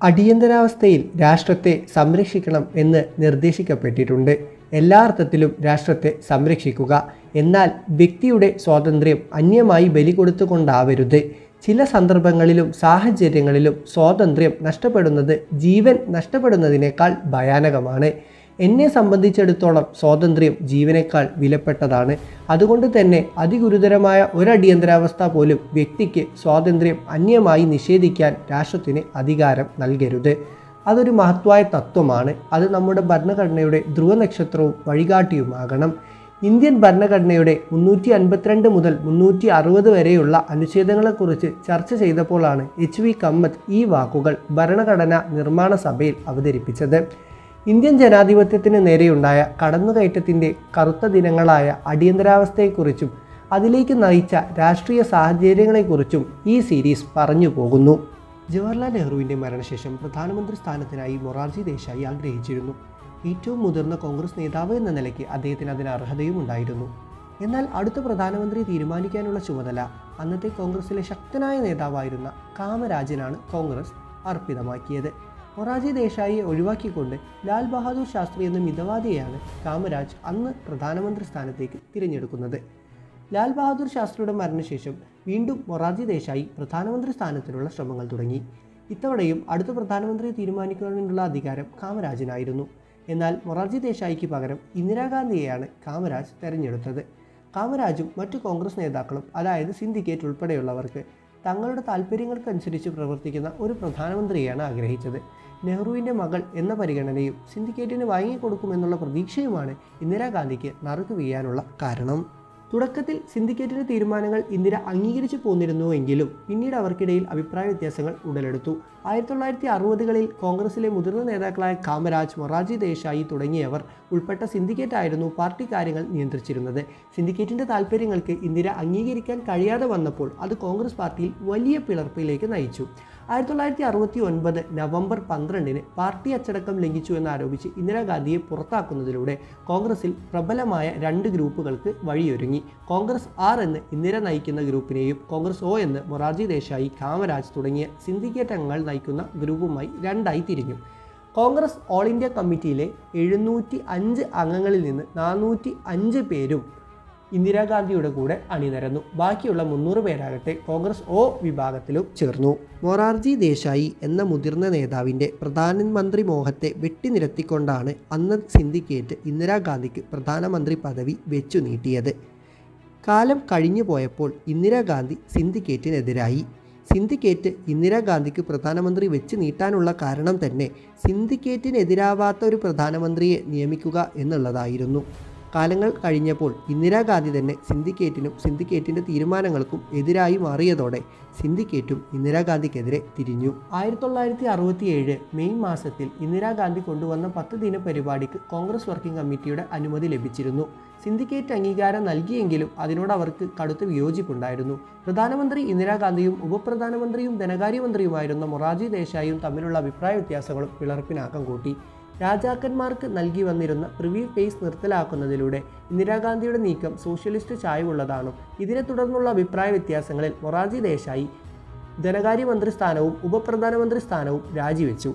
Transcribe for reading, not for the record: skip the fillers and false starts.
അടിയന്തരാവസ്ഥയിൽ രാഷ്ട്രത്തെ സംരക്ഷിക്കണം എന്ന് നിർദ്ദേശിക്കപ്പെട്ടിട്ടുണ്ട്. എല്ലാ അർത്ഥത്തിലും രാഷ്ട്രത്തെ സംരക്ഷിക്കുക. എന്നാൽ വ്യക്തിയുടെ സ്വാതന്ത്ര്യം അന്യമായി ബലി കൊടുത്തുകൊണ്ടാവരുത്. ചില സന്ദർഭങ്ങളിലും സാഹചര്യങ്ങളിലും സ്വാതന്ത്ര്യം നഷ്ടപ്പെടുന്നത് ജീവൻ നഷ്ടപ്പെടുന്നതിനേക്കാൾ ഭയാനകമാണ്. എന്നെ സംബന്ധിച്ചിടത്തോളം സ്വാതന്ത്ര്യം ജീവനേക്കാൾ വിലപ്പെട്ടതാണ്. അതുകൊണ്ട് തന്നെ അതിഗുരുതരമായ ഒരടിയന്തരാവസ്ഥ പോലും വ്യക്തിക്ക് സ്വാതന്ത്ര്യം അന്യമായി നിഷേധിക്കാൻ രാഷ്ട്രത്തിന് അധികാരം നൽകരുത്. അതൊരു മഹത്വായ തത്വമാണ്. അത് നമ്മുടെ ഭരണഘടനയുടെ ധ്രുവനക്ഷത്രവും വഴികാട്ടിയുമാകണം. ഇന്ത്യൻ ഭരണഘടനയുടെ 352 മുതൽ 360 വരെയുള്ള അനുച്ഛേദങ്ങളെക്കുറിച്ച് ചർച്ച ചെയ്തപ്പോഴാണ് HV കമ്മത്ത് ഈ വാക്കുകൾ ഭരണഘടനാ നിർമ്മാണ സഭയിൽ അവതരിപ്പിച്ചത്. ഇന്ത്യൻ ജനാധിപത്യത്തിന് നേരെയുണ്ടായ കടന്നുകയറ്റത്തിൻ്റെ കറുത്ത ദിനങ്ങളായ അടിയന്തരാവസ്ഥയെക്കുറിച്ചും അതിലേക്ക് നയിച്ച രാഷ്ട്രീയ സാഹചര്യങ്ങളെക്കുറിച്ചും ഈ സീരീസ് പറഞ്ഞു പോകുന്നു. ജവഹർലാൽ നെഹ്റുവിൻ്റെ മരണശേഷം പ്രധാനമന്ത്രി സ്ഥാനത്തിനായി മൊറാർജി ദേശായി ആഗ്രഹിച്ചിരുന്നു. ഏറ്റവും മുതിർന്ന കോൺഗ്രസ് നേതാവ് എന്ന നിലയ്ക്ക് അദ്ദേഹത്തിന് അതിന് അർഹതയും ഉണ്ടായിരുന്നു. എന്നാൽ അടുത്ത പ്രധാനമന്ത്രി തീരുമാനിക്കാനുള്ള ചുമതല അന്നത്തെ കോൺഗ്രസിലെ ശക്തനായ നേതാവായിരുന്ന കാമരാജിനാണ് കോൺഗ്രസ് അർപ്പിതമാക്കിയത്. മൊറാർജി ദേശായിയെ ഒഴിവാക്കിക്കൊണ്ട് ലാൽ ബഹാദൂർ ശാസ്ത്രി എന്ന മിതവാദിയെയാണ് കാമരാജ് അന്ന് പ്രധാനമന്ത്രി സ്ഥാനത്തേക്ക് തിരഞ്ഞെടുക്കുന്നത്. ലാൽ ബഹാദൂർ ശാസ്ത്രിയുടെ മരണശേഷം വീണ്ടും മൊറാർജി ദേശായി പ്രധാനമന്ത്രി സ്ഥാനത്തിനുള്ള ശ്രമങ്ങൾ തുടങ്ങി. ഇത്തവണയും അടുത്ത പ്രധാനമന്ത്രിയെ തീരുമാനിക്കുന്നതിനുള്ള അധികാരം കാമരാജിനായിരുന്നു. എന്നാൽ മൊറാർജി ദേശായിക്ക് പകരം ഇന്ദിരാഗാന്ധിയെയാണ് കാമരാജ് തെരഞ്ഞെടുത്തത്. കാമരാജും മറ്റു കോൺഗ്രസ് നേതാക്കളും, അതായത് സിൻഡിക്കേറ്റ് ഉൾപ്പെടെയുള്ളവർക്ക് തങ്ങളുടെ താൽപ്പര്യങ്ങൾക്കനുസരിച്ച് പ്രവർത്തിക്കുന്ന ഒരു പ്രധാനമന്ത്രിയെയാണ് ആഗ്രഹിച്ചത്. നെഹ്റുവിൻ്റെ മകൾ എന്ന പരിഗണനയും സിൻഡിക്കേറ്റിന് വാങ്ങിക്കൊടുക്കുമെന്നുള്ള പ്രതീക്ഷയുമാണ് ഇന്ദിരാഗാന്ധിക്ക് നറുക്ക് വീഴാനുള്ള കാരണം. തുടക്കത്തിൽ സിൻഡിക്കേറ്റിൻ്റെ തീരുമാനങ്ങൾ ഇന്ദിര അംഗീകരിച്ചു പോന്നിരുന്നുവെങ്കിലും പിന്നീട് അവർക്കിടയിൽ അഭിപ്രായ വ്യത്യാസങ്ങൾ ഉടലെടുത്തു. 1960കളിൽ കോൺഗ്രസിലെ മുതിർന്ന നേതാക്കളായ കാമരാജ്, മൊറാർജി ദേശായി തുടങ്ങിയവർ ഉൾപ്പെട്ട സിൻഡിക്കേറ്റ് ആയിരുന്നു പാർട്ടി കാര്യങ്ങൾ നിയന്ത്രിച്ചിരുന്നത്. സിൻഡിക്കേറ്റിൻ്റെ താൽപ്പര്യങ്ങൾക്ക് ഇന്ദിര അംഗീകരിക്കാൻ കഴിയാതെ വന്നപ്പോൾ അത് കോൺഗ്രസ് പാർട്ടിയിൽ വലിയ പിളർപ്പിലേക്ക് നയിച്ചു. 1969 നവംബർ 12-ന് പാർട്ടി അച്ചടക്കം ലംഘിച്ചു എന്നാരോപിച്ച് ഇന്ദിരാഗാന്ധിയെ പുറത്താക്കുന്നതിലൂടെ കോൺഗ്രസിൽ പ്രബലമായ 2 ഗ്രൂപ്പുകൾക്ക് വഴിയൊരുങ്ങി. കോൺഗ്രസ് R എന്ന് ഇന്ദിര നയിക്കുന്ന ഗ്രൂപ്പിനെയും കോൺഗ്രസ് O എന്ന് മൊറാർജി ദേശായി, കാമരാജ് തുടങ്ങിയ സിൻഡിക്കേറ്റ് അംഗങ്ങൾ നയിക്കുന്ന ഗ്രൂപ്പുമായി രണ്ടായി തിരിഞ്ഞു. കോൺഗ്രസ് ഓൾ ഇന്ത്യ കമ്മിറ്റിയിലെ 705 അംഗങ്ങളിൽ നിന്ന് 405 പേരും ഇന്ദിരാഗാന്ധിയുടെ കൂടെ അണിനിരന്നു. ബാക്കിയുള്ള 300 പേരാകട്ടെ കോൺഗ്രസ് O വിഭാഗത്തിലും ചേർന്നു. മൊറാർജി ദേശായി എന്ന മുതിർന്ന നേതാവിൻ്റെ പ്രധാനമന്ത്രി മോഹത്തെ വെട്ടിനിരത്തിക്കൊണ്ടാണ് അന്ന് സിൻഡിക്കേറ്റ് ഇന്ദിരാഗാന്ധിക്ക് പ്രധാനമന്ത്രി പദവി വെച്ചു നീട്ടിയത്. കാലം കഴിഞ്ഞു പോയപ്പോൾ ഇന്ദിരാഗാന്ധി സിൻഡിക്കേറ്റിനെതിരായി. സിൻഡിക്കേറ്റ് ഇന്ദിരാഗാന്ധിക്ക് പ്രധാനമന്ത്രി വെച്ച് നീട്ടാനുള്ള കാരണം തന്നെ സിൻഡിക്കേറ്റിനെതിരാവാത്ത ഒരു പ്രധാനമന്ത്രിയെ നിയമിക്കുക എന്നുള്ളതായിരുന്നു. കാലങ്ങൾ കഴിഞ്ഞപ്പോൾ ഇന്ദിരാഗാന്ധി തന്നെ സിൻഡിക്കേറ്റിനും സിൻഡിക്കേറ്റിൻ്റെ തീരുമാനങ്ങൾക്കും എതിരായി മാറിയതോടെ സിൻഡിക്കേറ്റും ഇന്ദിരാഗാന്ധിക്കെതിരെ തിരിഞ്ഞു. 1967 മെയ് മാസത്തിൽ ഇന്ദിരാഗാന്ധി കൊണ്ടുവന്ന 10 ദിന പരിപാടിക്ക് കോൺഗ്രസ് വർക്കിംഗ് കമ്മിറ്റിയുടെ അനുമതി ലഭിച്ചിരുന്നു. സിൻഡിക്കേറ്റ് അംഗീകാരം നൽകിയെങ്കിലും അതിനോട് അവർക്ക് കടുത്ത വിയോജിപ്പുണ്ടായിരുന്നു. പ്രധാനമന്ത്രി ഇന്ദിരാഗാന്ധിയും ഉപപ്രധാനമന്ത്രിയും ധനകാര്യമന്ത്രിയുമായിരുന്ന മൊറാർജി ദേശായിയും തമ്മിലുള്ള അഭിപ്രായ വ്യത്യാസങ്ങളും പിളർപ്പിനാക്കം കൂട്ടി. രാജാക്കന്മാർക്ക് നൽകി വന്നിരുന്ന പ്രിവി പേസ് നിർത്തലാക്കുന്നതിലൂടെ ഇന്ദിരാഗാന്ധിയുടെ നീക്കം സോഷ്യലിസ്റ്റ് ചായ്വുള്ളതാണും ഇതിനെ തുടർന്നുള്ള അഭിപ്രായ വ്യത്യാസങ്ങളിൽ മൊറാർജി ദേശായി ധനകാര്യമന്ത്രി സ്ഥാനവും ഉപപ്രധാനമന്ത്രി സ്ഥാനവും രാജിവെച്ചു.